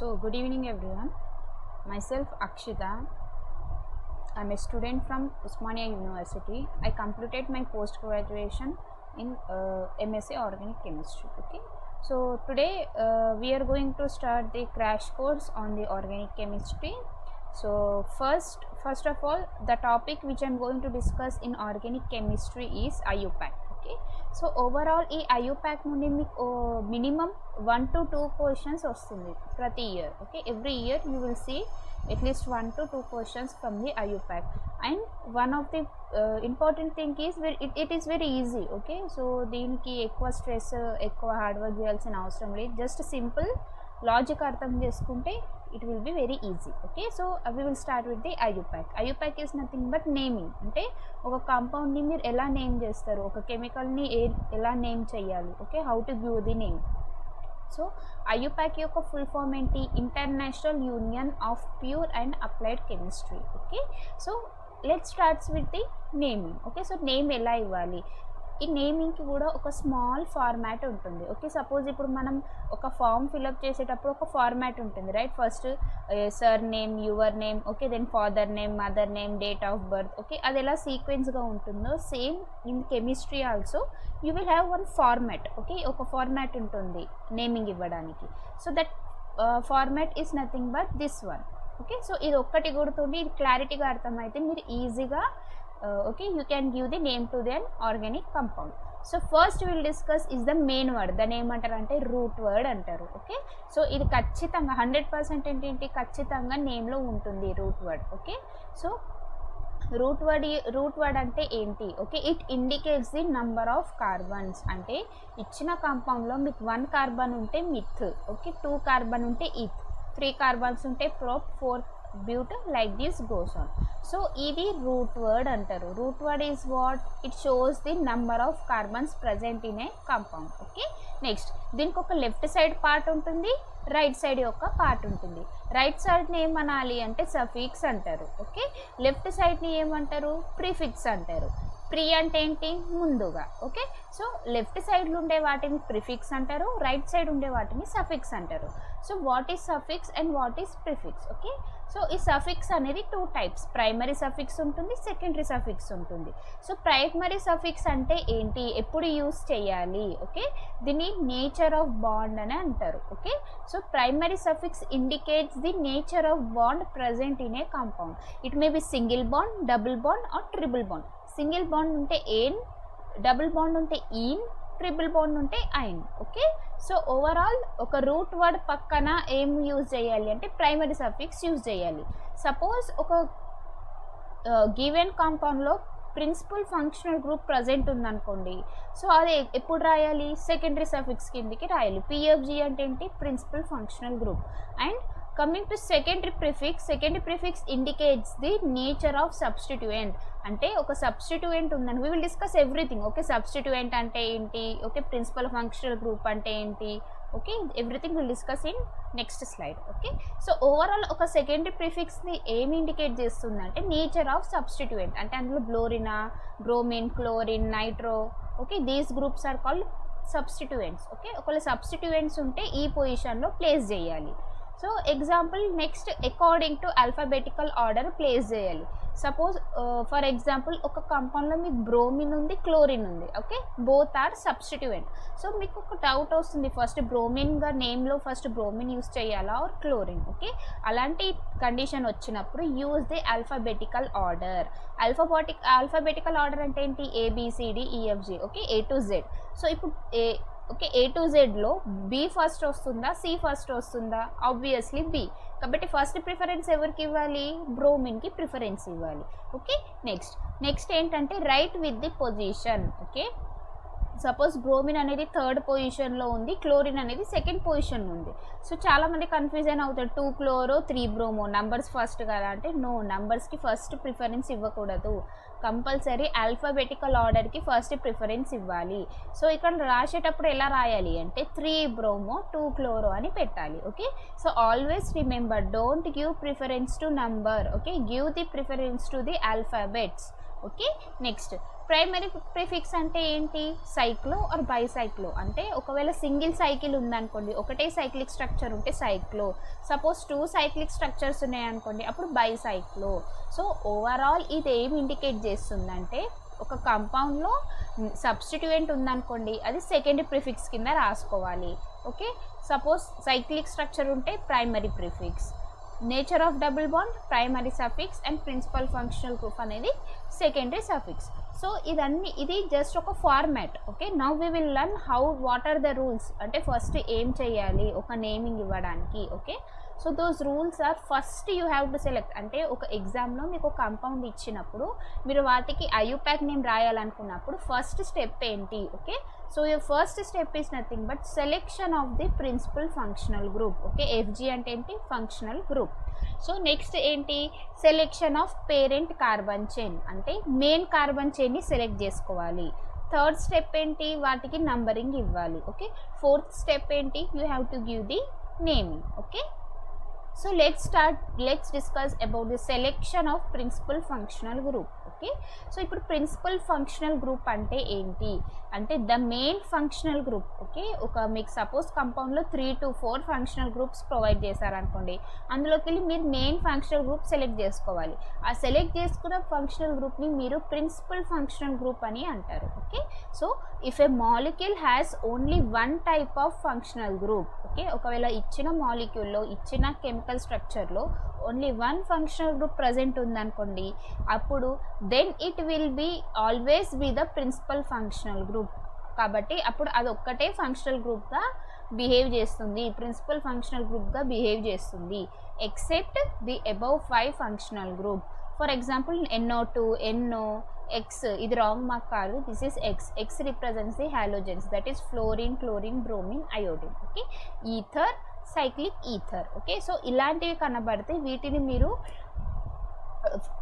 So, good evening everyone. Myself Akshita. I'm a student from Osmania University. I completed my post graduation in MSc Organic Chemistry. Okay. So today we are going to start the crash course on the organic chemistry. So first of all, the topic which I'm going to discuss in organic chemistry is IUPAC. Okay. So overall ఈ IUPAC నుండి మీకు minimum 1 to 2 questions వస్తుంది ప్రతి year. Okay, every year you will see at least 1 to 2 questions from the IUPAC. And one of the important thing is it is very easy. Okay, so దీనికి ఎక్కువ stress, ఎక్కువ hard work చేయాల్సిన అవసరం లేదు. Just simple logic అర్థం చేసుకుంటే it will be very easy. Okay, so we will start with the IUPAC. IUPAC is nothing but naming. అంటే ఒక కాంపౌండ్ని మీరు ఎలా నేమ్ చేస్తారు, ఒక కెమికల్ని ఎలా నేమ్ చేయాలి. Okay, how to give the name. So IUPAC యొక్క ఫుల్ ఫామ్ ఏంటి? International union of pure and applied chemistry. Okay, so let's starts with the naming. Okay, so name ఎలా ఇవ్వాలి? ఈ నేమింగ్కి కూడా ఒక స్మాల్ ఫార్మాట్ ఉంటుంది. ఓకే, సపోజ్ ఇప్పుడు మనం ఒక ఫామ్ ఫిలప్ చేసేటప్పుడు ఒక ఫార్మాట్ ఉంటుంది, right? First surname, your name, okay, then father name, mother name, date of birth. Okay, అది ఎలా సీక్వెన్స్గా ఉంటుందో same in chemistry also you will have one format. Okay, ఒక ఫార్మాట్ ఉంటుంది నేమింగ్ ఇవ్వడానికి. So that format is nothing but this one. Okay, so ఇది ఒక్కటి గుర్తుండి ఇది క్లారిటీగా అర్థమైతే మీరు ఈజీగా okay, you can give the name to the organic compound. So first we will discuss is the main word. The name అంటారంటే root word అంటారు. ఓకే, సో ఇది ఖచ్చితంగా 100% ఏంటి ఖచ్చితంగా నేమ్లో ఉంటుంది root word. Okay, so root word అంటే ఏంటి? Okay, it indicates the number of carbons. అంటే ఇచ్చిన కాంపౌండ్లో మీకు 1 కార్బన్ ఉంటే మిత్, ఓకే, 2 కార్బన్ ఉంటే ఇత్, 3 కార్బన్స్ ఉంటే prop, 4 బ్యూట్, like this goes on. So ఇది రూట్ వర్డ్ అంటారు. Root word is what? It shows the number of carbons present in a compound. Okay, next దీనికి ఒక లెఫ్ట్ సైడ్ పార్ట్ ఉంటుంది, right side యొక్క part ఉంటుంది. Right సైడ్ని ఏమనాలి అంటే suffix అంటారు. ఓకే, లెఫ్ట్ సైడ్ని ఏమంటారు? ప్రిఫిక్స్ అంటారు. ప్రీ అంటే ఏంటి? ముందుగా. ఓకే, సో లెఫ్ట్ సైడ్లో ఉండే వాటిని ప్రిఫిక్స్ అంటారు, రైట్ సైడ్ ఉండే వాటిని సఫిక్స్ అంటారు. So what is suffix and what is prefix? Okay, so ఈ సఫిక్స్ అనేది 2 టైప్స్. ప్రైమరీ సఫిక్స్ ఉంటుంది, సెకండరీ సఫిక్స్ ఉంటుంది. సో ప్రైమరీ సఫిక్స్ అంటే ఏంటి, ఎప్పుడు యూస్ చేయాలి? ఓకే, దీన్ని నేచర్ ఆఫ్ బాండ్ అని అంటారు. Okay, so primary suffix indicates the nature of bond present in a compound. It may be single bond, double bond or triple bond. Single bond ఉంటే ane, double bond ఉంటే ene, triple bond ఉంటే yne. Okay, so overall ఒక root word పక్కన ఏం use చేయాలి అంటే primary suffix use చేయాలి. Suppose ఒక గివెన్ కాంపౌండ్లో ప్రిన్సిపల్ ఫంక్షనల్ గ్రూప్ ప్రజెంట్ ఉందనుకోండి, సో అది ఎప్పుడు రాయాలి? సెకండరీ సఫిక్స్ కిందకి రాయాలి. పిఎఫ్జి అంటే ఏంటి? Principal functional group. And coming to secondary prefix indicates the nature of substituent. అంటే ఒక సబ్స్టిట్యూయెంట్ ఉందని we will discuss everything. Okay, substituent అంటే ఏంటి? ఓకే, ప్రిన్సిపల్ ఫంక్షనల్ గ్రూప్ అంటే ఏంటి? Okay, everything will discuss in next slide. Okay, so overall ఒక secondary ప్రిఫిక్స్ని ఏమి ఇండికేట్ చేస్తుందంటే నేచర్ ఆఫ్ సబ్స్టిట్యూయెంట్. అంటే అందులో బ్లోరినా, bromine, chlorine, nitro, okay, these groups are called substituents. Okay, ఒకవేళ సబ్స్టిట్యూయెంట్స్ ఉంటే ఈ పొజిషన్లో ప్లేస్ చేయాలి. So example next according to alphabetical order place చేయాలి. సపోజ్ ఫర్ ఎగ్జాంపుల్ ఒక కాంపౌండ్లో మీకు బ్రోమిన్ ఉంది, క్లోరిన్ ఉంది. Okay, both are substituent. So మీకు ఒక డౌట్ వస్తుంది, ఫస్ట్ బ్రోమిన్గా నేమ్లో ఫస్ట్ బ్రోమిన్ యూస్ చేయాలా ఆర్ క్లోరిన్? ఓకే, అలాంటి కండిషన్ వచ్చినప్పుడు use the alphabetical order. Alphabetical order అంటే ఏంటి? ABCDEFG. Okay, A to Z. So ఇప్పుడు ఓకే, A to Zలో B ఫస్ట్ వస్తుందా, C ఫస్ట్ వస్తుందా? Obviously B. కాబట్టి ఫస్ట్ ప్రిఫరెన్స్ ఎవరికి ఇవ్వాలి? బ్రోమిన్కి ప్రిఫరెన్స్ ఇవ్వాలి. ఓకే, నెక్స్ట్ ఏంటంటే right with the position. Okay, suppose bromine అనేది 3rd పొజిషన్లో ఉంది, క్లోరిన్ అనేది 2nd పొజిషన్లో ఉంది. సో చాలామంది కన్ఫ్యూజన్ అవుతారు, 2 క్లోరో 3 బ్రోమో, నంబర్స్ ఫస్ట్ కదా అంటే నో, నంబర్స్కి ఫస్ట్ ప్రిఫరెన్స్ ఇవ్వకూడదు. కంపల్సరీ ఆల్ఫాబెటికల్ ఆర్డర్కి ఫస్ట్ ప్రిఫరెన్స్ ఇవ్వాలి. సో ఇక్కడ రాసేటప్పుడు ఎలా రాయాలి అంటే 3 బ్రోమో 2 క్లోరో అని పెట్టాలి. Okay, so always remember, don't give preference to number. Okay, give the preference to the alphabets. Okay, next primary prefix అంటే ఏంటి, సైక్లో ఆర్ బైసైక్లో, అంటే ఒకవేళ సింగిల్ సైకిల్ ఉందనుకోండి, ఒకటే సైక్లిక్ స్ట్రక్చర్ ఉంటే సైక్లో, సపోజ్ 2 సైక్లిక్ స్ట్రక్చర్స్ ఉన్నాయనుకోండి అప్పుడు బైసైక్లో. సో ఓవరాల్ ఇది ఏం ఇండికేట్ చేస్తుందంటే ఒక కాంపౌండ్లో సబ్స్టిట్యూయెంట్ ఉందనుకోండి అది సెకండరీ ప్రిఫిక్స్ కింద రాసుకోవాలి. ఓకే, సపోజ్ సైక్లిక్ స్ట్రక్చర్ ఉంటే primary prefix, nature of double bond primary suffix and principal functional group అనేది సెకండరీ సఫిక్స్. సో ఇది జస్ట్ ఒక format. Okay, now we will learn how what are the rules, అంటే first ఏం చేయాలి ఒక నేమింగ్ ఇవ్వడానికి. Okay, so those rules are first you have to select, అంటే ఒక ఎగ్జామ్లో మీకు ఒక కాంపౌండ్ ఇచ్చినప్పుడు మీరు వాటికి ఐయుపాక్ నేమ్ రాయాలనుకున్నప్పుడు ఫస్ట్ స్టెప్ ఏంటి. Okay, so your first step is nothing but selection of the principal functional group. Okay, FG అంటే ఏంటి, ఫంక్షనల్ గ్రూప్. సో నెక్స్ట్ ఏంటి, selection of parent carbon chain, అంటే మెయిన్ కార్బన్ చైన్ని select చేసుకోవాలి. Third step ఏంటి, వాటికి numbering ఇవ్వాలి. Okay, fourth step ఏంటి, you have to give the naming. Okay, so let's discuss about the selection of principal functional group. Okay, so ఇప్పుడు principal functional group అంటే ఏంటి అంటే the main functional group. Okay, మీకు suppose కంపౌండ్లో 3 to 4 functional groups provide చేశారనుకోండి, అందులోకి వెళ్ళి మీరు మెయిన్ ఫంక్షనల్ గ్రూప్ సెలెక్ట్ చేసుకోవాలి. ఆ సెలెక్ట్ చేసుకున్న ఫంక్షనల్ గ్రూప్ని మీరు ప్రిన్సిపల్ ఫంక్షనల్ గ్రూప్ అని అంటారు. Okay, so if a molecule has only 1 type of functional group, okay, ఒకవేళ ఇచ్చిన మాలిక్యూల్లో ఇచ్చిన కెమికల్ స్ట్రక్చర్లో ఓన్లీ 1 ఫంక్షనల్ గ్రూప్ ప్రజెంట్ ఉందనుకోండి, అప్పుడు then it will be always be the principal functional group. కాబట్టి అప్పుడు అది ఒక్కటే ఫంక్షనల్ గ్రూప్గా బిహేవ్ చేస్తుంది, ప్రిన్సిపల్ ఫంక్షనల్ గ్రూప్గా బిహేవ్ చేస్తుంది, except the above 5 functional group. For example NO2, NO, X, ఇది రాంగ్ మార్క్ కాదు, this is X represents the halogens, that is fluorine, chlorine, bromine, iodine. Okay, ether, cyclic ether. Okay, so ఇలాంటివి కనబడితే వీటిని మీరు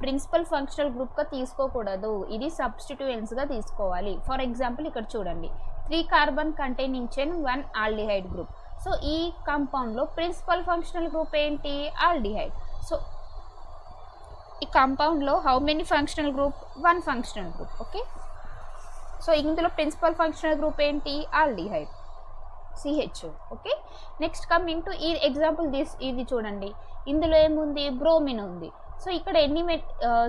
principal functional గ్రూప్గా తీసుకోకూడదు, ఇది సబ్స్టిట్యూయెంట్స్గా తీసుకోవాలి. ఫర్ ఎగ్జాంపుల్ ఇక్కడ చూడండి, 3 carbon containing chain 1 aldehyde group. So ఈ కాంపౌండ్లో ప్రిన్సిపల్ ఫంక్షనల్ గ్రూప్ ఏంటి, ఆల్డిహైడ్. సో ఈ కాంపౌండ్లో how many functional group, 1 functional group. Okay, so ఇందులో ప్రిన్సిపల్ ఫంక్షనల్ గ్రూప్ ఏంటి, aldehyde, CHO. Okay, next coming to ఈ ఎగ్జాంపుల్ ఇది చూడండి, ఇందులో ఏముంది, బ్రోమిన్ ఉంది. సో ఇక్కడ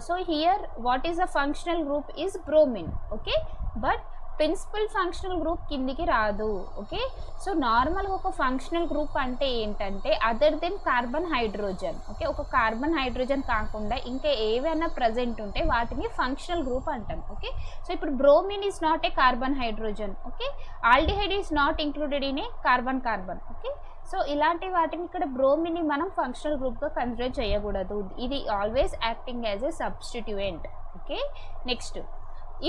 so here what is the functional group is bromine. Okay, but principal functional group కిందికి రాదు. ఓకే, సో నార్మల్గా ఒక ఫంక్షనల్ గ్రూప్ అంటే ఏంటంటే other than carbon hydrogen. Okay, ఒక కార్బన్ హైడ్రోజన్ కాకుండా ఇంకా ఏవైనా ప్రజెంట్ ఉంటే వాటిని ఫంక్షనల్ గ్రూప్ అంటాం. ఓకే, సో ఇప్పుడు bromine is not a carbon hydrogen. Okay, aldehyde is not included in a carbon. Okay, so ఇలాంటి వాటిని ఇక్కడ బ్రోమిన్ని మనం ఫంక్షనల్ గ్రూప్గా కన్సిడర్ చేయకూడదు, ఇది always acting as a substituent. Okay, next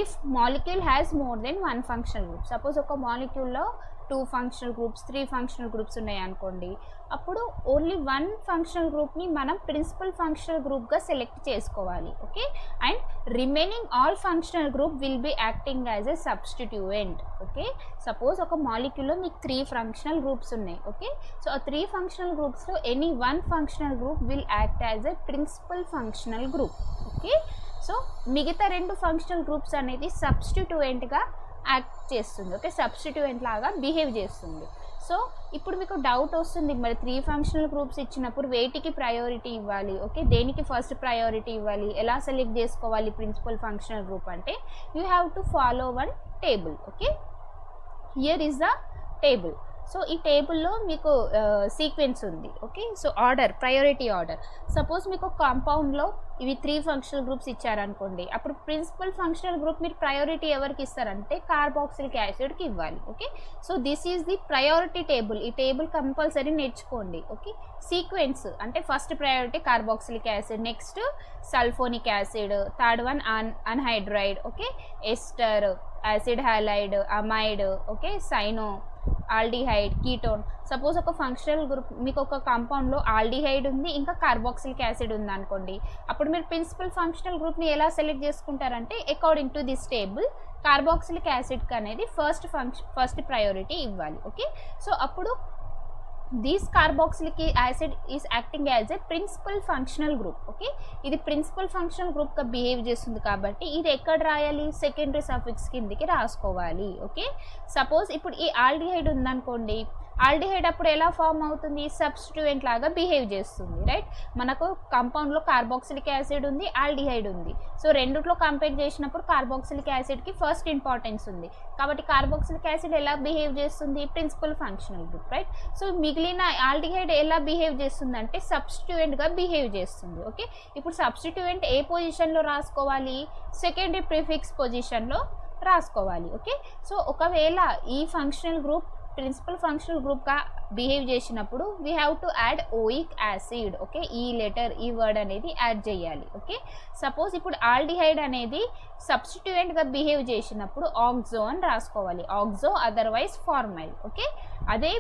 if molecule has more than 1 functional group, suppose ఒక మాలిక్యూల్లో 2 functional groups, 3 functional groups ఉన్నాయి అనుకోండి, అప్పుడు ఓన్లీ 1 ఫంక్షనల్ గ్రూప్ని మనం ప్రిన్సిపల్ ఫంక్షనల్ గ్రూప్గా సెలెక్ట్ చేసుకోవాలి. Okay, and remaining all functional group will be acting as a substituent. Okay, suppose ఒక మాలిక్యూల్లో మీకు 3 ఫంక్షనల్ గ్రూప్స్ ఉన్నాయి. ఓకే, సో ఆ 3 ఫంక్షనల్ గ్రూప్స్లో any 1 functional group will act as a principal functional group. Okay, so మిగతా 2 functional groups అనేది సబ్స్టిట్యూయెంట్గా act చేస్తుంది. ఓకే, సబ్స్టిట్యూయెంట్ లాగా బిహేవ్ చేస్తుంది. సో ఇప్పుడు మీకు డౌట్ వస్తుంది, మరి 3 ఫంక్షనల్ గ్రూప్స్ ఇచ్చినప్పుడు వేటికి ప్రయారిటీ ఇవ్వాలి, ఓకే, దేనికి ఫస్ట్ ప్రయారిటీ ఇవ్వాలి, ఎలా సెలెక్ట్ చేసుకోవాలి ప్రిన్సిపల్ ఫంక్షనల్ గ్రూప్ అంటే you have to follow 1 table. Okay, here is the table. So ఈ టేబుల్లో మీకు సీక్వెన్స్ ఉంది. Okay, so order, priority order. Suppose మీకు కాంపౌండ్లో ఇవి 3 ఫంక్షనల్ గ్రూప్స్ ఇచ్చారనుకోండి, అప్పుడు ప్రిన్సిపల్ ఫంక్షనల్ గ్రూప్ మీరు ప్రయారిటీ ఎవరికి ఇస్తారంటే కార్బాక్సిలిక్ యాసిడ్కి ఇవ్వాలి. Okay, so this is the priority table, ఈ టేబుల్ కంపల్సరీ నేర్చుకోండి. ఓకే, సీక్వెన్స్ అంటే first priority carboxylic acid, next sulphonic acid, third one anhydride, okay, ester, acid halide, amide, okay, cyano, aldehyde, ketone. Suppose ఒక functional group మీకు ఒక కాంపౌండ్లో aldehyde ఉంది ఇంకా carboxylic acid ఉంది అనుకోండి, అప్పుడు మీరు ప్రిన్సిపల్ ఫంక్షనల్ గ్రూప్ని ఎలా సెలెక్ట్ చేసుకుంటారంటే according to this table carboxylic యాసిడ్కి అనేది ఫస్ట్ ప్రయారిటీ ఇవ్వాలి. ఓకే, సో అప్పుడు this carboxylic acid is acting as a principal functional group. Okay, ఇది ప్రిన్సిపల్ ఫంక్షనల్ గ్రూప్గా బిహేవ్ చేస్తుంది కాబట్టి ఇది ఎక్కడ రాయాలి, సెకండరీ సఫిక్స్ కిందికి రాసుకోవాలి. ఓకే, సపోజ్ ఇప్పుడు ఈ ఆల్డిహైడ్ ఉందనుకోండి, ఆల్డిహైడ్ అప్పుడు ఎలా ఫామ్ అవుతుంది, సబ్స్టిట్యూయెంట్ లాగా బిహేవ్ చేస్తుంది. రైట్, మనకు కంపౌండ్లో కార్బాక్సిలిక్ యాసిడ్ ఉంది, ఆల్డిహైడ్ ఉంది. సో రెండిట్లో కంపేర్ చేసినప్పుడు కార్బాక్సిలిక్ యాసిడ్కి ఫస్ట్ ఇంపార్టెన్స్ ఉంది కాబట్టి కార్బాక్సిలిక్ యాసిడ్ ఎలా బిహేవ్ చేస్తుంది, principal functional group. Right, so మిగిలిన ఆల్డిహైడ్ ఎలా బిహేవ్ చేస్తుంది అంటే సబ్స్టిట్యూయెంట్గా బిహేవ్ చేస్తుంది. ఓకే, ఇప్పుడు సబ్స్టిట్యూయెంట్ ఏ పొజిషన్లో రాసుకోవాలి, సెకండరీ ప్రిఫిక్స్ పొజిషన్లో రాసుకోవాలి. ఓకే, సో ఒకవేళ ఈ ఫంక్షనల్ గ్రూప్ ప్రిన్సిపల్ ఫంక్షనల్ గ్రూప్గా బిహేవ్ చేసినప్పుడు we have to add oic acid. Okay, ఈ లెటర్ ఈ వర్డ్ అనేది యాడ్ చేయాలి. ఓకే, సపోజ్ ఇప్పుడు ఆల్డిహైడ్ అనేది సబ్స్టిట్యూయెంట్గా బిహేవ్ చేసినప్పుడు ఆక్సో అని రాసుకోవాలి, ఆక్సో అదర్వైజ్ ఫార్మైల్. ఓకే, అదే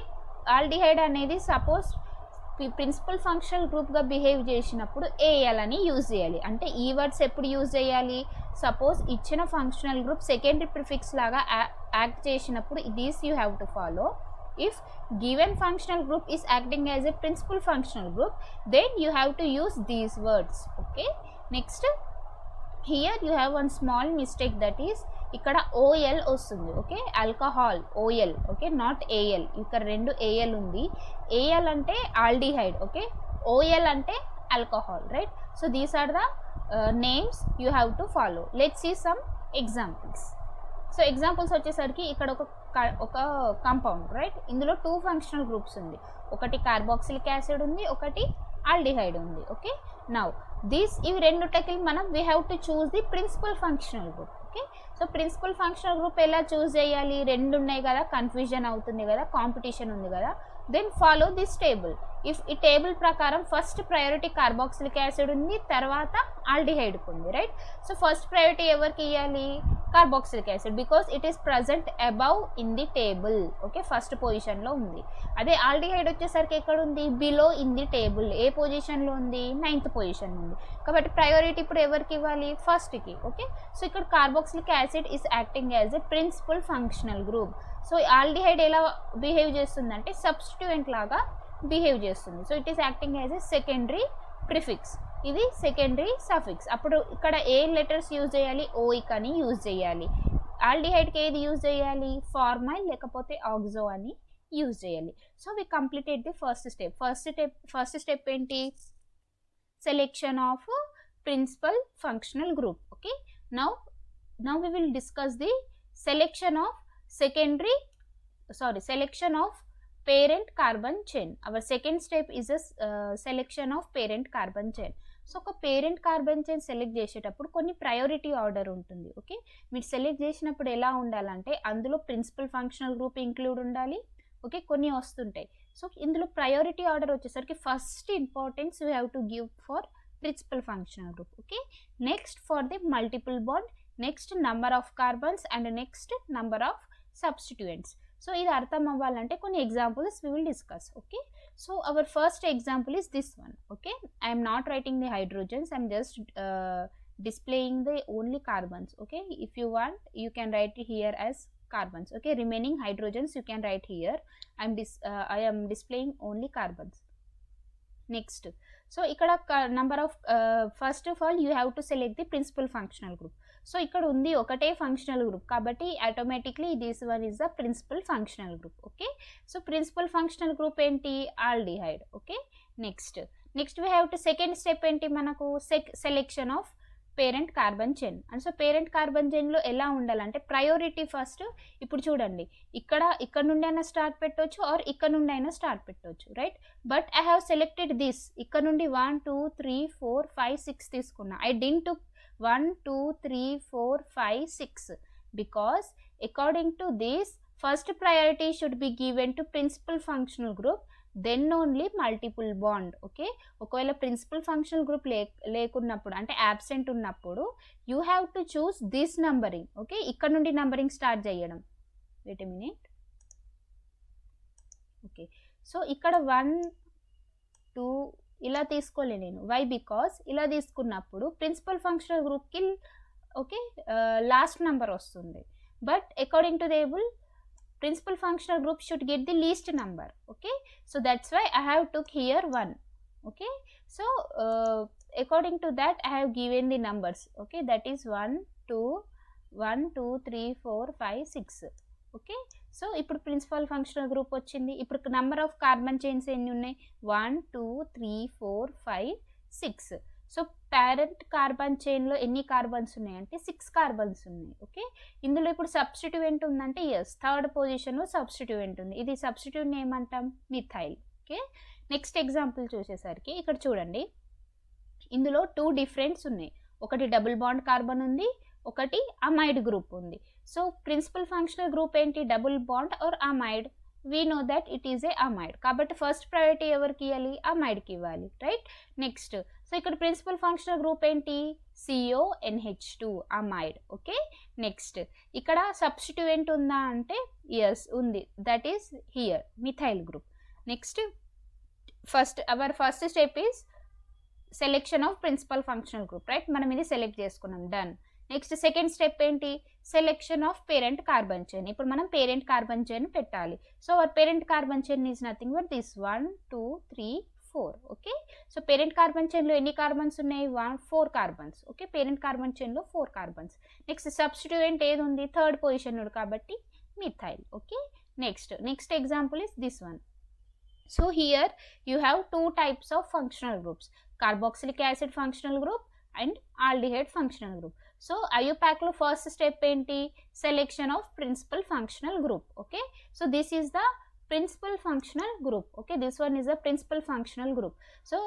ఆల్డిహైడ్ అనేది సపోజ్ ప్రిన్సిపల్ ఫంక్షనల్ గ్రూప్గా బిహేవ్ చేసినప్పుడు ఏఎల్ అని యూజ్ చేయాలి. అంటే ఈ వర్డ్స్ ఎప్పుడు యూజ్ చేయాలి, సపోజ్ ఇచ్చిన ఫంక్షనల్ గ్రూప్ సెకండరీ ప్రిఫిక్స్ లాగా యాక్ట్ చేసినప్పుడు these you have to follow. If given functional group is acting as a principal functional group, then you have to use these words. Okay, next here you have one small mistake, that is ఇక్కడ OL వస్తుంది. Okay, alcohol OL. Okay, not AL. ఇక్కడ రెండు AL ఉంది. AL అంటే aldehyde. Okay, OL అంటే alcohol. Right, so these are the names you have to follow. Let's see some examples. So examples వచ్చేసరికి ఇక్కడ ఒక కంపౌండ్. రైట్, ఇందులో 2 ఫంక్షనల్ గ్రూప్స్ ఉంది, ఒకటి కార్బాక్సిలిక్ యాసిడ్ ఉంది, ఒకటి ఆల్డిహైడ్ ఉంది. ఓకే, నౌ ఇవి రెండుటకి మనం we have to choose the principal functional group. Okay, so principal functional group ఎలా చూస్ చేయాలి, రెండు ఉన్నాయి కదా, కన్ఫ్యూజన్ అవుతుంది కదా, కాంపిటీషన్ ఉంది కదా. Then follow this table. If ఈ టేబుల్ ప్రకారం ఫస్ట్ ప్రయారిటీ కార్బాక్సిలిక్ యాసిడ్ ఉంది, తర్వాత ఆల్డిహైడ్కి ఉంది. రైట్, సో ఫస్ట్ ప్రయారిటీ ఎవరికి ఇవ్వాలి, carboxylic acid, because it is present above in the table. Okay, first పొజిషన్లో ఉంది. అదే ఆల్డిహైడ్ వచ్చేసరికి ఎక్కడ ఉంది, బిలో ఇన్ ది టేబుల్. ఏ పొజిషన్లో ఉంది, 9th పొజిషన్ ఉంది. కాబట్టి ప్రయారిటీ ఇప్పుడు ఎవరికి ఇవ్వాలి, ఫస్ట్కి. ఓకే, సో ఇక్కడ carboxylic acid is acting as a principal functional group. So aldehyde ఎలా బిహేవ్ చేస్తుందంటే సబ్స్టిట్యూయెంట్ లాగా బిహేవ్ చేస్తుంది. So it is acting as a secondary prefix, ఇది సెకండరీ సఫిక్స్. అప్పుడు ఇక్కడ ఏ లెటర్స్ యూజ్ చేయాలి, ఓయిక్ అని యూజ్ చేయాలి. ఆల్డిహైడ్కి ఏది యూజ్ చేయాలి, ఫార్మైల్ లేకపోతే ఆక్సో అని యూజ్ చేయాలి. So we completed the first step. First step ఏంటి, selection of principal functional group. Okay, now we will discuss the selection of selection of parent carbon chain. Our second step is a selection of parent carbon chain. So ఒక parent carbon chain select చేసేటప్పుడు కొన్ని priority order ఉంటుంది. Okay, మీరు select చేసినప్పుడు ఎలా ఉండాలంటే అందులో principal functional group include ఉండాలి. ఓకే, కొన్ని వస్తుంటాయి. సో ఇందులో ప్రయారిటీ ఆర్డర్ వచ్చేసరికి first importance you have to give for principal functional group. Okay, next for the multiple bond, next number of carbons and next number of substituents. So ఇది అర్థం అవ్వాలంటే కొన్ని examples we will discuss. Okay, so our first example is this one. Okay, I am not writing the hydrogens, I am just displaying the only carbons. Okay, if you want you can write here as carbons. Okay, remaining hydrogens you can write here. I am displaying only carbons. Next, so ikkada number of first of all you have to select the principal functional group. So ఇక్కడ ఉంది ఒకటే functional group కాబట్టి automatically this one is the principal functional group. Okay, so principal functional group ఏంటి, aldehyde. Okay, next we have to second step ఏంటి మనకు, selection of parent carbon chain. And so parent carbon చైన్లో ఎలా ఉండాలంటే priority first. ఇప్పుడు చూడండి, ఇక్కడ నుండి అయినా స్టార్ట్ పెట్టవచ్చు ఆర్ ఇక్కడ నుండి అయినా స్టార్ట్ పెట్టవచ్చు. Right, but I have selected this. ఇక్కడ నుండి 1 2 3 4 5 6 తీసుకున్నా. I didn't took 1 2 3 4 5 6 because according to this first priority should be given to principal functional group, then only multiple bond. Okay, ఒకవేళ ప్రిన్సిపల్ ఫంక్షనల్ గ్రూప్ లేకున్నప్పుడు అంటే absent ఉన్నప్పుడు you have to choose this numbering. Okay, ఇక్కడ నుండి numbering start చేయడం. Wait a minute. Okay, so ఇక్కడ 1 2 ఇలా తీసుకోలే నేను. వై, బికాస్ ఇలా తీసుకున్నప్పుడు ప్రిన్సిపల్ ఫంక్షనల్ గ్రూప్కి ఓకే లాస్ట్ నెంబర్ వస్తుంది. But according to table principal functional group should get the least number. Okay, so that's why I have took here 1. Okay, so according to that I have given the numbers. Okay, that is 1 2 3 4 5 6. Okay, so ఇప్పుడు principal functional group వచ్చింది. ఇప్పుడు number of carbon chains ఎన్ని ఉన్నాయి? 1 2 3 4 5 6. So parent carbon చైన్లో ఎన్ని carbons ఉన్నాయంటే 6 carbons ఉన్నాయి. Okay, ఇందులో ఇప్పుడు సబ్స్టిట్యూయెంట్ ఉందంటే ఎస్, థర్డ్ పొజిషన్లో సబ్స్టిట్యూయెంట్ ఉంది. ఇది సబ్స్టిట్యూయెంట్ ఏమంటాం? మిథైల్. ఓకే, నెక్స్ట్ ఎగ్జాంపుల్ చూసేసరికి ఇక్కడ చూడండి, ఇందులో 2 డిఫరెంట్స్ ఉన్నాయి. ఒకటి డబుల్ బాండ్ కార్బన్ ఉంది, ఒకటి అమైడ్ గ్రూప్ ఉంది. సో ప్రిన్సిపల్ ఫంక్షనల్ గ్రూప్ ఏంటి? Double bond or amide. We know that it is a amide, కాబట్టి ఫస్ట్ ప్రయారిటీ ఎవరికి ఇవ్వాలి? అమైడ్కి ఇవ్వాలి, రైట్? నెక్స్ట్, సో ఇక్కడ ప్రిన్సిపల్ ఫంక్షనల్ గ్రూప్ ఏంటి? CONH2 amide. ఓకే, నెక్స్ట్ ఇక్కడ సబ్స్టిట్యూయెంట్ ఉందా అంటే ఎస్ ఉంది, that is here methyl group. Next our first step is selection of principal functional group, right? మనం ఇది సెలెక్ట్ చేసుకున్నాం, డన్. నెక్స్ట్ సెకండ్ స్టెప్ ఏంటి? Selection of parent carbon chain. ఇప్పుడు మనం పేరెంట్ కార్బన్ చైన్ పెట్టాలి. So our parent carbon chain is nothing but this 1 2 3 4. Okay, so parent carbon చైన్లో ఎన్ని carbons ఉన్నాయి? 4 కార్బన్స్. ఓకే, పేరెంట్ కార్బన్ చైన్లో 4 carbons. Next substituent ఏది ఉంది? థర్డ్ పొజిషన్ కాబట్టి methyl. Okay, next example is this one. So here you have 2 types of functional groups, carboxylic acid functional group and aldehyde functional group. So IUPAC lo first step enti? Selection of principal functional group. Okay, so this is the principal functional group. Okay, this one is a principal functional group. So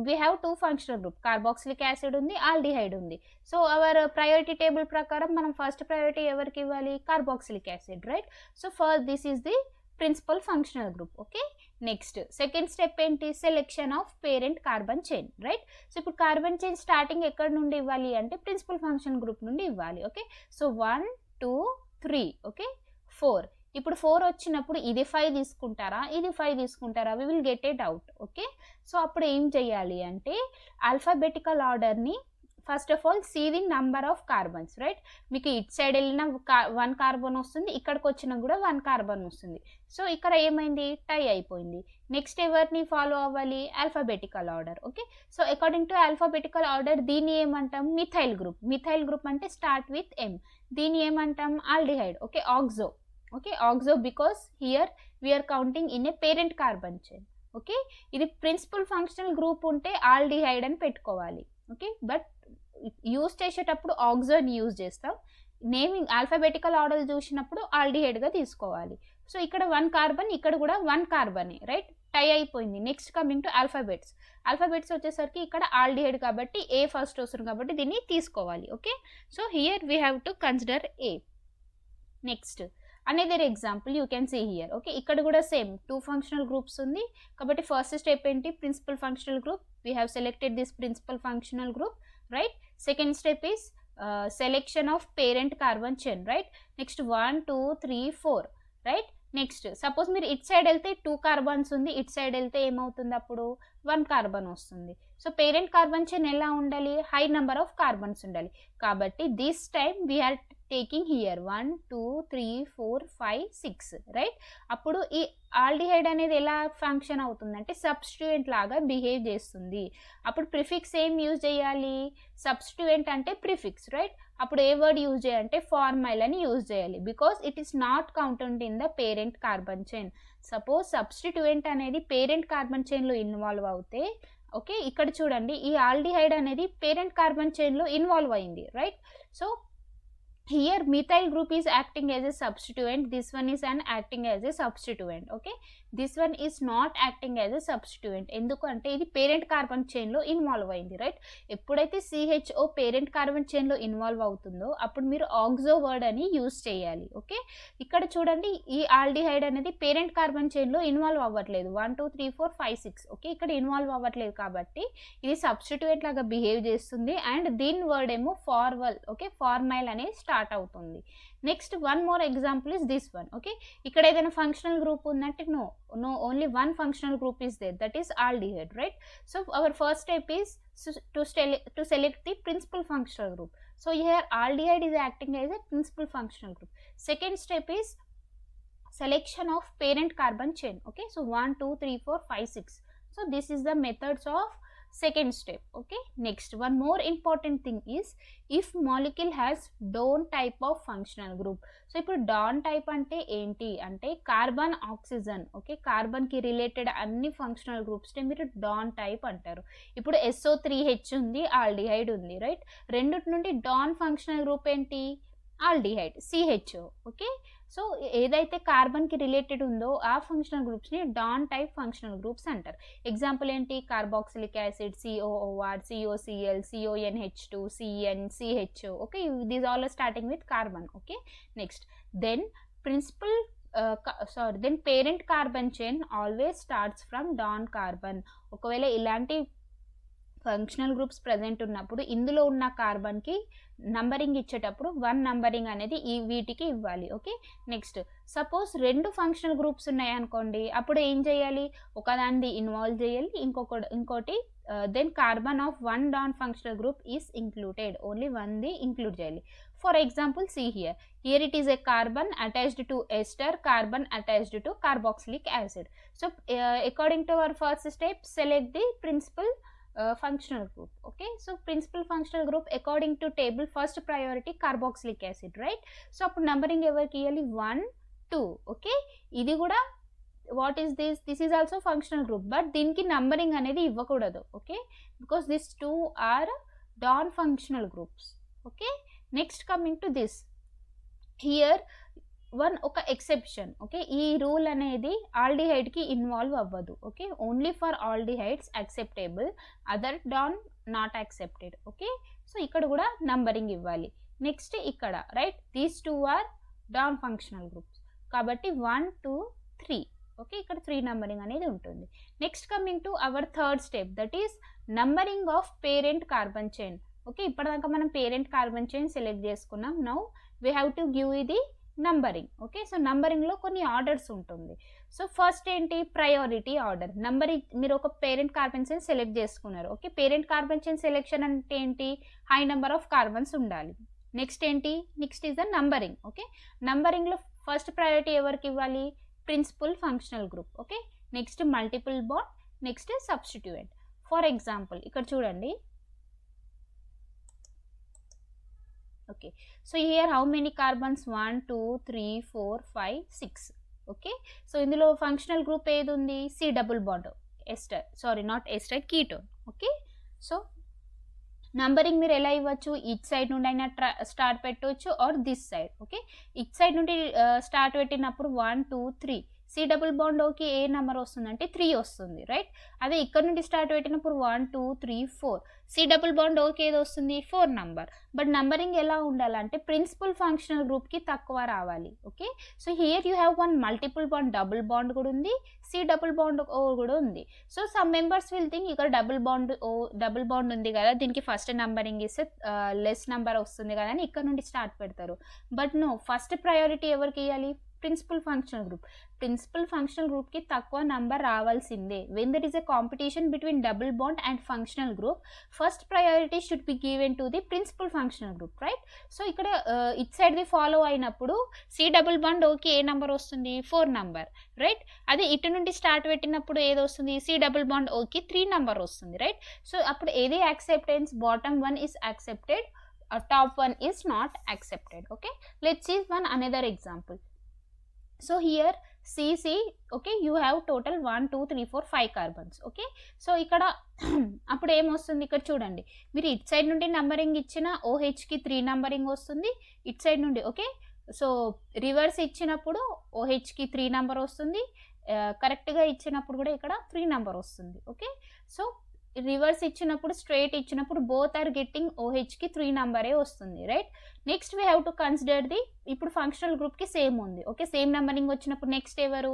we have 2 functional group, carboxylic acid undi, aldehyde undi. So our priority table prakaram manam first priority evariki ivali? Carboxylic acid, right? So first this is the principal functional group. Okay, next second step ఏంటి? Selection of parent carbon chain, right? So ఇప్పుడు carbon chain starting ఎక్కడ నుండి ఇవ్వాలి అంటే principal function group నుండి ఇవ్వాలి. Okay, so 1 2 3. Okay, 4. ఇప్పుడు 4 వచ్చినప్పుడు ఇది 5 తీసుకుంటారా, ఇది 5 తీసుకుంటారా? We will get a doubt. Okay, so అప్పుడు ఏం చేయాలి అంటే ఆల్ఫాబెటికల్ ఆర్డర్ని first of all see the number of carbons, right? మీకు ఇట్ సైడ్ వెళ్ళిన 1 కార్బన్ వస్తుంది, ఇక్కడికి వచ్చినా కూడా 1 కార్బన్ వస్తుంది. సో ఇక్కడ ఏమైంది? టై అయిపోయింది. నెక్స్ట్ ఎవరిని ఫాలో అవ్వాలి? Alphabetical order. Okay, so according to alphabetical order దీన్ని ఏమంటాం? Methyl group. మిథైల్ గ్రూప్ అంటే స్టార్ట్ విత్ M. దీన్ని ఏమంటాం? Aldehyde. Okay, oxo. Okay, oxo because here we're counting in a parent carbon chain. Okay, ఇది principal functional group ఉంటే aldehyde అని పెట్టుకోవాలి. Okay, but use చేసేటప్పుడు ఆక్సోని యూజ్ చేస్తాం. నేమింగ్ ఆల్ఫాబెటికల్ ఆర్డర్ చూసినప్పుడు ఆల్డిహైడ్గా తీసుకోవాలి. సో ఇక్కడ 1 కార్బన్, ఇక్కడ కూడా 1 కార్బనే, రైట్? టై అయిపోయింది. Next coming to alphabets. Alphabets వచ్చేసరికి ఇక్కడ ఆల్డిహైడ్ కాబట్టి ఏ ఫస్ట్ వస్తుంది కాబట్టి దీన్ని తీసుకోవాలి. Okay, so here we have to consider a. Next another example you can see here. Okay, ఇక్కడ కూడా సేమ్ 2 ఫంక్షనల్ గ్రూప్స్ ఉంది కాబట్టి ఫస్ట్ స్టెప్ ఏంటి? Principal functional group. We have selected this principal functional group, right? Second step is selection of parent carbon chain, right? Next 1 2 3 4, right? Next suppose మీరు ఇట్ side వెళ్తే 2 carbons ఉంది, it side వెళ్తే ఏమవుతుంది? అప్పుడు 1 కార్బన్ వస్తుంది. So parent carbon chain ఎలా ఉండాలి? హై నెంబర్ ఆఫ్ కార్బన్స్ ఉండాలి. కాబట్టి this time we're taking here 1 2 3 4 5 6, right? అప్పుడు ఈ ఆల్డిహైడ్ అనేది ఎలా ఫంక్షన్ అవుతుందంటే సబ్స్టిట్యూయెంట్ లాగా బిహేవ్ చేస్తుంది. అప్పుడు ప్రిఫిక్స్ ఏం యూజ్ చేయాలి? సబ్స్టిట్యూయెంట్ అంటే ప్రిఫిక్స్, రైట్? అప్పుడు ఏ వర్డ్ యూజ్ చేయాలంటే ఫార్మైల్ అని యూజ్ చేయాలి because it is not counted in the parent carbon chain. Suppose substituent అనేది పేరెంట్ కార్బన్ చైన్లో ఇన్వాల్వ్ అవుతే, ఓకే, ఇక్కడ చూడండి ఈ ఆల్డిహైడ్ అనేది పేరెంట్ కార్బన్ చైన్లో ఇన్వాల్వ్ అయింది, right? So here methyl group is acting as a substituent, this one is acting as a substituent. Okay, this one is not acting as a substituent ఎందుకంటే ఇది parent carbon chain లో involve అయింది, right? ఎప్పుడైతే CHO parent carbon chain లో involve అవుతుందో అప్పుడు మీరు oxo word అని యూజ్ చేయాలి. ఓకే, ఇక్కడ చూడండి ఈ ఆల్డిహైడ్ అనేది పేరెంట్ కార్బన్ చైన్ లో ఇన్వాల్వ్ అవ్వట్లేదు. 1 2 3 4 5 6. ఓకే, ఇక్కడ ఇన్వాల్వ్ అవ్వట్లేదు కాబట్టి ఇది సబ్స్టిట్యూయెంట్ లాగా బిహేవ్ చేస్తుంది అండ్ దీని వర్డ్ ఏమో ఫార్వల్, ఓకే, ఫార్మైల్ అనేది స్టార్ట్ అవుతుంది. Next one more example is this one. Okay, ఇక్కడ ఏదైనా ఫంక్షనల్ గ్రూప్ ఉందంటే no only 1 functional group is there, that is aldehyde, right? So our first step is to select the principal functional group. So here aldehyde is acting as a principal functional group. Second step is selection of parent carbon chain. Okay, so 1 2 3 4 5 6. So this is the methods of second step. Okay, next one more important thing is if molecule has Dawn type of functional group. So ఇప్పుడు don type అంటే ఏంటి అంటే carbon oxygen, okay, కార్బన్కి related అన్ని functional గ్రూప్స్ని మీరు don type అంటారు. ఇప్పుడు SO3H ఉంది, aldehyde ఉంది, రైట్, రెండిటి నుండి డాన్ ఫంక్షనల్ గ్రూప్ ఏంటి, ఆల్డిహైడ్, CHO. ఓకే, సో ఏదైతే కార్బన్కి రిలేటెడ్ ఉందో ఆ ఫంక్షనల్ గ్రూప్స్ని డాన్ టైప్ ఫంక్షనల్ గ్రూప్స్ అంటారు. ఎగ్జాంపుల్ ఏంటి, carboxylic acid, COOR, COCl, CONH2, CN, CHO. Okay, these all are starting with carbon. Okay, next then then parent carbon chain always starts from డాన్ carbon. ఒకవేళ ఇలాంటి functional groups present ఉన్నప్పుడు ఇందులో ఉన్న కార్బన్కి numbering ఇచ్చేటప్పుడు 1 numbering అనేది వీటికి ఇవ్వాలి. Okay, next suppose 2 functional groups ఉన్నాయి అనుకోండి, అప్పుడు ఏం చేయాలి, ఒకదాన్ని ఇన్వాల్వ్ చేయాలి, ఇంకోటి then carbon of 1 than functional group is included, only 1ది ఇంక్లూడ్ చేయాలి. For example see here it is a carbon attached to ester, carbon attached to carboxylic acid. So according to our first step, select the principal functional group. Okay, so principal functional group according to table first priority carboxylic acid, right? So appudu numbering evariki iyali 1 2. okay, idi kuda what is this is also functional group, but దీనికి numbering అనేది ఇవ్వకూడదు. okay, because these two are non functional groups. okay, next coming to this here ఒక exception. Okay, ఈ rule అనేది ఆల్డిహైడ్కి involve అవ్వదు. Okay, only for aldehydes acceptable, other than not accepted. Okay, so ఇక్కడ కూడా నంబరింగ్ ఇవ్వాలి. నెక్స్ట్ ఇక్కడ right, these 2 are than functional groups కాబట్టి 1 2 3. ఓకే, ఇక్కడ 3 నంబరింగ్ అనేది ఉంటుంది. Next coming to our third step, that is numbering of parent carbon chain. Okay, ఇప్పటిదాకా మనం పేరెంట్ కార్బన్ చైన్ సెలెక్ట్ చేసుకున్నాం. Now we have to give ఇది numbering. Okay, so నంబరింగ్లో కొన్ని orders ఉంటుంది. సో ఫస్ట్ ఏంటి, ప్రయారిటీ ఆర్డర్. నంబరింగ్, మీరు ఒక parent carbon chain select చేసుకున్నారు. Okay, parent carbon chain selection అంటే ఏంటి, హై నెంబర్ ఆఫ్ కార్బన్స్ ఉండాలి. నెక్స్ట్ ఏంటి, next is the numbering. Okay, నంబరింగ్లో first priority ఎవరికి ఇవ్వాలి, principal functional group. Okay, next multiple bond, next substituent. For example ఇక్కడ చూడండి. okay, so here how many carbons, 1 2 3 4 5 6. okay, so ఇందులో functional group ఏది ఉంది, C double bond, ester, sorry not ester, ketone. Okay, so numbering మీరు ఎలా ఇవ్వచ్చు, each side నుండి అయినా స్టార్ట్ పెట్టవచ్చు or this side. Okay, each side నుండి స్టార్ట్ పెట్టినప్పుడు 1 2 3, C డబుల్ బాండ్ ఓకే ఏ నెంబర్ వస్తుంది అంటే 3 వస్తుంది, రైట్. అదే ఇక్కడ నుండి స్టార్ట్ పెట్టినప్పుడు 1 2 3 4, C డబుల్ బాండ్ ఓకే ఏది వస్తుంది, 4 నంబర్. బట్ నంబరింగ్ ఎలా ఉండాలంటే ప్రిన్సిపల్ ఫంక్షనల్ గ్రూప్కి తక్కువ రావాలి. Okay, so here you have 1 multiple bond, double bond కూడా ఉంది, C డబుల్ బాండ్ ఓ కూడా ఉంది. So some members will think ఇక్కడ డబుల్ బాండ్ ఉంది కదా, దీనికి ఫస్ట్ నంబరింగ్ ఇస్తే లెస్ నెంబర్ వస్తుంది కదా అని ఇక్కడ నుండి స్టార్ట్ పెడతారు. బట్ నో, ఫస్ట్ ప్రయారిటీ ఎవరికి ఇవ్వాలి, principal functional group. Principal functional గ్రూప్కి తక్కువ నంబర్ రావాల్సిందే. When there is a competition between double bond and functional group, first priority should be given to the principal functional group, right. So ఇక్కడ ఇట్ సైడ్ది follow అయినప్పుడు C double bond okay ఏ number వస్తుంది, 4 number, right. అదే ఇటు నుండి start పెట్టినప్పుడు ఏది వస్తుంది, C double bond okay 3 number వస్తుంది, రైట్. సో అప్పుడు ఏది acceptance, bottom 1 is accepted, top 1 is not accepted. okay, let's see another example. So here CC, okay, you have total 1 2 3 4 5 carbons. okay, so ఇక్కడ అప్పుడు ఏమొస్తుంది, ఇక్కడ చూడండి, మీరు ఇట్ సైడ్ నుండి నంబరింగ్ ఇచ్చిన OHకి 3 నంబరింగ్ వస్తుంది, ఇట్ సైడ్ నుండి. ఓకే, సో రివర్స్ ఇచ్చినప్పుడు OHకి 3 నంబర్ వస్తుంది, కరెక్ట్గా ఇచ్చినప్పుడు కూడా ఇక్కడ 3 నంబర్ వస్తుంది. ఓకే, సో రివర్స్ ఇచ్చినప్పుడు, స్ట్రైట్ ఇచ్చినప్పుడు బోత్ ఆర్ గెట్టింగ్ OHకి 3 నంబరే వస్తుంది, right. Next we have to consider the, ఇప్పుడు ఫంక్షనల్ గ్రూప్కి సేమ్ ఉంది. ఓకే, సేమ్ నంబరింగ్ వచ్చినప్పుడు నెక్స్ట్ ఎవరు,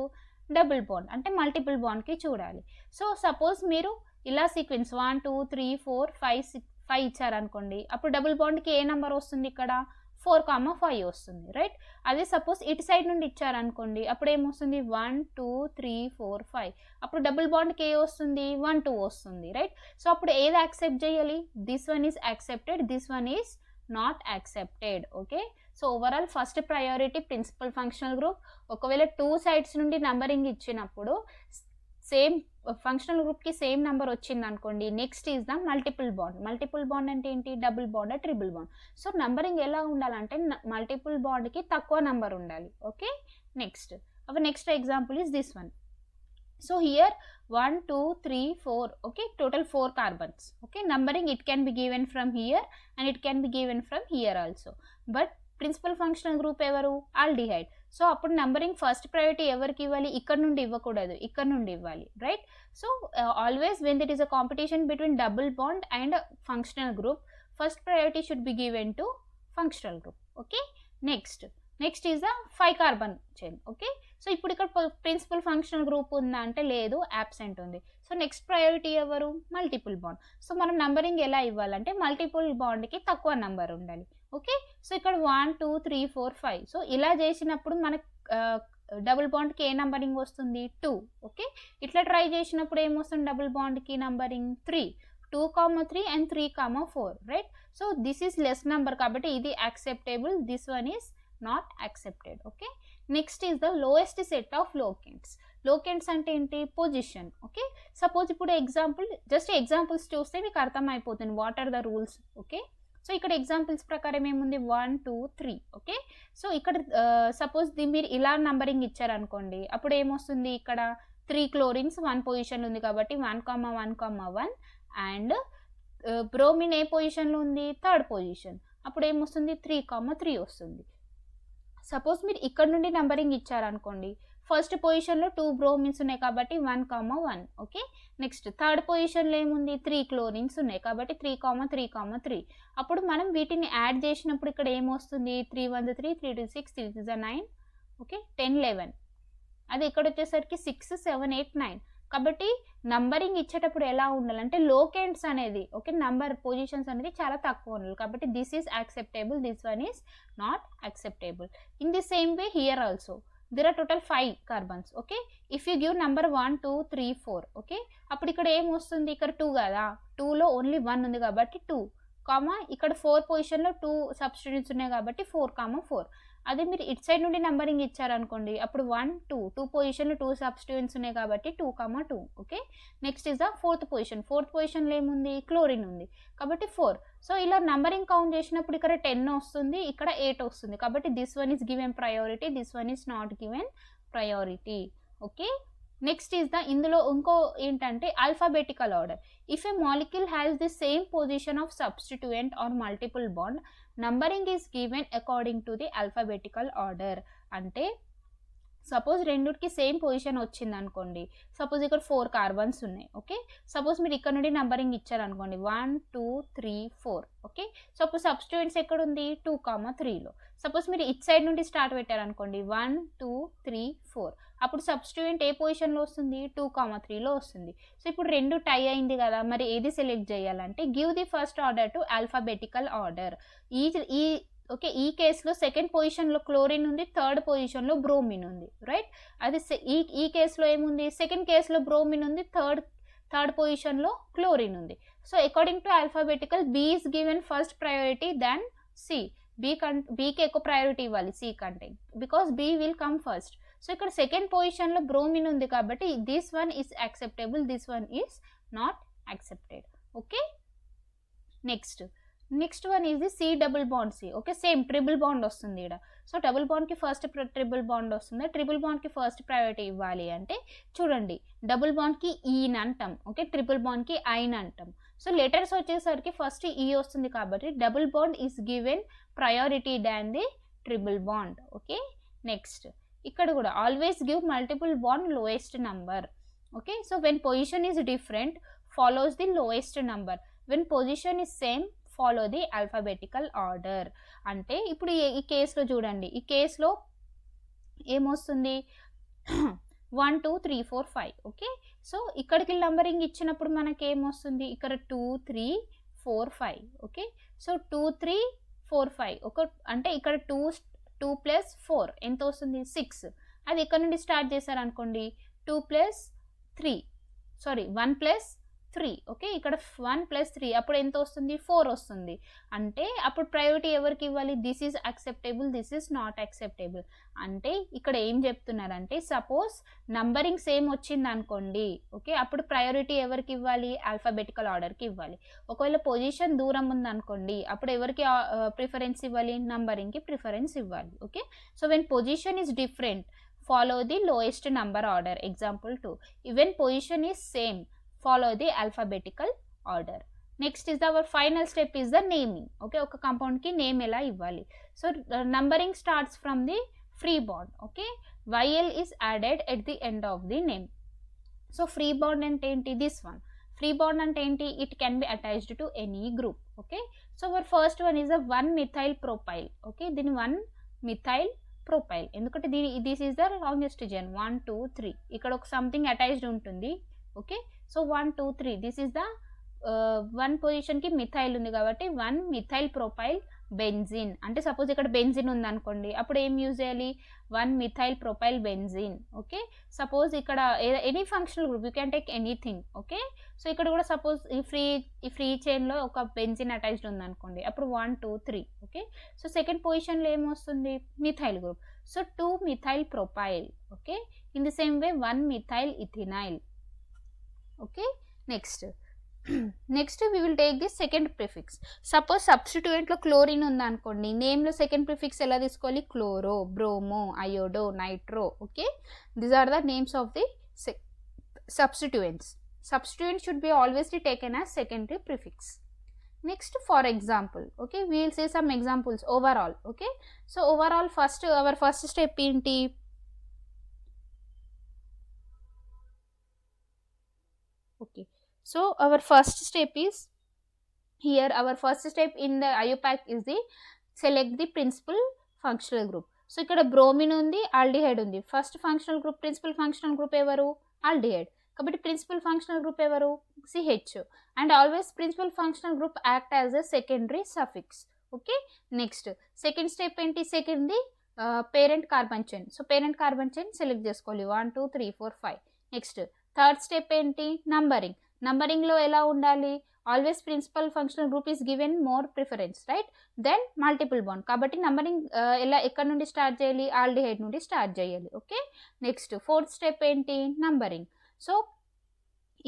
డబుల్ బాండ్, అంటే మల్టిపుల్ బాండ్కి చూడాలి. సో సపోజ్ మీరు ఇలా సీక్వెన్స్ 1 2 3 4 5 6 5 ఇచ్చారనుకోండి, అప్పుడు డబుల్ బాండ్కి ఏ నెంబర్ వస్తుంది, ఇక్కడ 4 5 వస్తుంది, రైట్. అదే సపోజ్ ఇటు సైడ్ నుండి ఇచ్చారనుకోండి, అప్పుడు ఏమొస్తుంది 1 2 3 4 5, అప్పుడు డబుల్ బాండ్కి ఏ వస్తుంది, 1 2 వస్తుంది, రైట్. సో అప్పుడు ఏది యాక్సెప్ట్ చేయాలి, this one is accepted, this one is not accepted. Okay, so overall first priority principal functional group. ఒకవేళ 2 సైడ్స్ నుండి నంబరింగ్ ఇచ్చినప్పుడు సేమ్ ఫంక్షనల్ గ్రూప్కి సేమ్ నెంబర్ వచ్చింది అనుకోండి, next is the multiple bond. Multiple bond అంటే ఏంటి? Double bond, triple bond. So numbering ఎలా ఉండాలంటే మల్టిపుల్ బాండ్కి తక్కువ నెంబర్ ఉండాలి. Okay, next our next example is this one. So here 1 2 3 4, okay, total 4 carbons. Okay, numbering it can be given from here and it can be given from here also, but principal functional group evaru? Aldehyde. So appudu numbering first priority evariki ivvali? Ikkada nundi ivvakudadu, ikkada nundi ivvali, right? So always when there is a competition between double bond and functional group, first priority should be given to functional group. Okay, next is the 5 carbon chain. Okay, so ఇప్పుడు ఇక్కడ principal functional group ఉందా అంటే లేదు, absent ఉంది. So next priority ఎవరు? Multiple bond. So మనం numbering ఎలా ఇవ్వాలంటే మల్టిపుల్ బాండ్కి తక్కువ నెంబర్ ఉండాలి. ఓకే, సో ఇక్కడ 1 2 3 4 5. సో ఇలా చేసినప్పుడు మనకు డబుల్ బాండ్కి ఏ నంబరింగ్ వస్తుంది? 2. ఓకే, ఇట్లా ట్రై చేసినప్పుడు ఏమొస్తుంది? డబుల్ బాండ్కి numbering 3, 2, 3 and 3, 4, right? So this is less number కాబట్టి ఇది acceptable, this one is not accepted. Okay, next is the lowest set of locants. Locants అంటే ఏంటి? పొజిషన్. ఓకే, సపోజ్ ఇప్పుడు జస్ట్ ఎగ్జాంపుల్స్ చూస్తే మీకు అర్థం అయిపోతుంది what are the rules. Okay, so ఇక్కడ ఎగ్జాంపుల్స్ ప్రకారం ఏముంది? 1 2 3. ఓకే, సో ఇక్కడ సపోజ్ మీరు ఇలా నంబరింగ్ ఇచ్చారనుకోండి, అప్పుడు ఏమొస్తుంది? ఇక్కడ 3 క్లోరిన్స్ 1 పొజిషన్లో ఉంది కాబట్టి 1,1,1 అండ్ బ్రోమిన్ ఏ పొజిషన్లో ఉంది? 3rd position. అప్పుడు ఏమొస్తుంది? 3,3 వస్తుంది. సపోజ్ మీరు ఇక్కడ నుండి నంబరింగ్ ఇచ్చారనుకోండి, ఫస్ట్ పొజిషన్లో 2 బ్రోమిన్స్ ఉన్నాయి కాబట్టి 1,1. ఓకే, నెక్స్ట్ 3rd పొజిషన్లో ఏముంది? 3 క్లోరిన్స్ ఉన్నాయి కాబట్టి 3,3,3. అప్పుడు మనం వీటిని యాడ్ చేసినప్పుడు ఇక్కడ ఏమొస్తుంది? 3 1 3, 3 2 6, 3 2 9, ఓకే, 10 11. అది ఇక్కడ వచ్చేసరికి 6 7 8 9. కాబట్టి నంబరింగ్ ఇచ్చేటప్పుడు ఎలా ఉండాలంటే లోకెంట్స్ అనేది, ఓకే, నంబర్ పొజిషన్స్ అనేది చాలా తక్కువ ఉండాలి. కాబట్టి this is acceptable, this one is not acceptable. In the same way here also there are total 5 carbons. Okay, if you give number 1 2 3 4, okay, అప్పుడు ఇక్కడ ఏం వస్తుంది? ఇక్కడ 2 కదా, 2లో ఓన్లీ 1 ఉంది కాబట్టి 2, ఇక్కడ 4 పొజిషన్లో 2 సబ్స్టిట్యూట్స్ ఉన్నాయి కాబట్టి 4,4. అదే మీరు ఇట్ సైడ్ నుండి నంబరింగ్ ఇచ్చారనుకోండి, అప్పుడు 1 2 పొజిషన్లో 2 సబ్స్టిట్యూట్స్ ఉన్నాయి కాబట్టి 2,2. Okay, next is the 4th position. 4th పొజిషన్లో ఏముంది? క్లోరిన్ ఉంది కాబట్టి 4. సో ఇలా నంబరింగ్ కౌంట్ చేసినప్పుడు ఇక్కడ 10 వస్తుంది, ఇక్కడ 8 వస్తుంది. కాబట్టి this one is given priority, this one is not given priority. Okay, next is the ఇందులో ఇంకో ఏంటంటే alphabetical order. If a molecule has the same position of substituent or multiple bond, numbering is given according to the alphabetical order. అంటే suppose రెండుకి same position వచ్చింది అనుకోండి, suppose ఇక్కడ 4 carbons ఉన్నాయి. Okay, suppose మీరు ఇక్కడ నుండి నంబరింగ్ ఇచ్చారనుకోండి 1 2 3 4. ఓకే, సపోజ్ సబ్స్టిట్యూయెంట్స్ ఎక్కడ ఉంది? 2,3లో. సపోజ్ మీరు ఇట్ సైడ్ నుండి స్టార్ట్ పెట్టారనుకోండి 1 2 3 4, అప్పుడు సబ్స్టిట్యూయెంట్ ఏ పొజిషన్లో వస్తుంది? 2,3లో వస్తుంది. సో ఇప్పుడు రెండు టై అయింది కదా, మరి ఏది సెలెక్ట్ చేయాలంటే give the first order to alphabetical order. Okay, ఈ కేసులో సెకండ్ పొజిషన్లో క్లోరిన్ ఉంది, 3rd పొజిషన్లో బ్రోమిన్ ఉంది, రైట్? అది ఈ కేసులో ఏముంది? సెకండ్ కేసులో బ్రోమిన్ ఉంది, థర్డ్ పొజిషన్లో క్లోరిన్ ఉంది. So according to alphabetical B is given first priority than C. బీకి ఎక్కువ ప్రయారిటీ ఇవ్వాలి సి కంటే, because B will come first. So ఇక్కడ సెకండ్ పొజిషన్లో బ్రోమిన్ ఉంది కాబట్టి this one is acceptable, this one is not accepted. Okay, next one is the C double bond C. Okay, same triple bond వస్తుంది ఇక్కడ. So double బాండ్కి first triple bond వస్తుంది, triple బాండ్కి first priority ఇవ్వాలి అంటే చూడండి, డబుల్ బాండ్కి ఈన్ అంటాం, okay, triple బాండ్కి ఐన్ అంటాం. సో లెటర్స్ వచ్చేసరికి ఫస్ట్ ఈ వస్తుంది కాబట్టి double bond is given priority than the triple bond. Okay, next ఇక్కడ కూడా always give multiple bond lowest number. Okay, so when position is different follows the lowest number, when position is same follow the alphabetical order. అంటే ఇప్పుడు ఈ కేసులో చూడండి, ఈ కేసులో ఏమొస్తుంది? 1 2 3 4 5. ఓకే, సో ఇక్కడికి నంబరింగ్ ఇచ్చినప్పుడు మనకి ఏమొస్తుంది? ఇక్కడ 2 3 4 5. ఓకే, సో 2 3 4 5 అంటే ఇక్కడ 2 + 4 ఎంత వస్తుంది? 6. అది ఇక్కడ నుండి స్టార్ట్ చేశారనుకోండి 1 + 3 3. ఓకే, ఇక్కడ 1 + 3 అప్పుడు ఎంత వస్తుంది? 4 వస్తుంది. అంటే అప్పుడు ప్రయారిటీ ఎవరికి ఇవ్వాలి? This is acceptable, this is not acceptable. అంటే ఇక్కడ ఏం చెప్తున్నారంటే సపోజ్ నంబరింగ్ సేమ్ వచ్చింది అనుకోండి, ఓకే, అప్పుడు ప్రయారిటీ ఎవరికి ఇవ్వాలి? ఆల్ఫాబెటికల్ ఆర్డర్కి ఇవ్వాలి. ఒకవేళ పొజిషన్ దూరం ఉందనుకోండి, అప్పుడు ఎవరికి ప్రిఫరెన్స్ ఇవ్వాలి? నంబరింగ్కి ప్రిఫరెన్స్ ఇవ్వాలి. Okay, so when position is different, follow the lowest number order. Example 2. Even position is same, follow the alphabetical order. Next is our final step is the naming. Okay, oka compound ki name ela ivvali. So numbering starts from the free bond. Okay, YL is added at the end of the name. So free bond ante enti? This one. Free bond ante enti? It can be attached to any group. Okay, so our first one is a 1-methyl propyl. Okay, then 1-methyl propyl. ఎందుకంటే this is the longest chain 1 2 3. ఇక్కడ ఒక something attached ఉంటుంది. Okay, so 1 2 3 this is the 1 పొజిషన్కి methyl ఉంది కాబట్టి 1-methyl propyl benzene. అంటే suppose ఇక్కడ benzene ఉంది అనుకోండి, అప్పుడు ఏం యూజ్ చేయాలి? 1-methyl propyl benzene. Okay, suppose ఇక్కడ any functional group you can take anything. Okay, so ఇక్కడ కూడా సపోజ్ ఈ ఫ్రీ చైన్లో ఒక బెంజిన్ అటాచ్డ్ ఉంది అనుకోండి, అప్పుడు 1 2 3. ఓకే, సో సెకండ్ పొజిషన్లో ఏమొస్తుంది? Methyl group. So 2-methyl propyl. Okay, in the same way 1-methyl ethinyl. Okay, next we will take the second prefix. Suppose సబ్స్టిట్యూయెంట్లో క్లోరిన్ ఉందనుకోండి, నేమ్లో సెకండ్ ప్రిఫిక్స్ ఎలా తీసుకోవాలి? Chloro, bromo, iodo, nitro. Okay, these are the names of the substituents. Substituent should be always taken as secondary prefix. Next, for example, okay, we will say some examples overall. Okay, so overall our first step ఏంటి? Okay, so our first step is here, our first step in the IUPAC is the select the principal functional group. So ఇక్కడ bromine ఉంది, aldehyde ఉంది. First functional group, principal functional group ఎవరు? Aldehyde. కాబట్టి principal functional group ఎవరు? CH. And always principal functional group act as a secondary suffix. Okay, next second step ఏంటి? సెకండ్ది parent carbon chain. So parent carbon chain select చేసుకోవాలి 1 2 3 4 5. Next third step ఏంటి? Numbering. నంబరింగ్లో ఎలా ఉండాలి? Always principal functional group is given more preference, right? Then multiple bond. కాబట్టి numbering ఎక్కడ నుండి స్టార్ట్ చేయాలి? ఆల్డిహైడ్ నుండి స్టార్ట్ చేయాలి. ఓకే, నెక్స్ట్ ఫోర్త్ స్టెప్ ఏంటి? నంబరింగ్. సో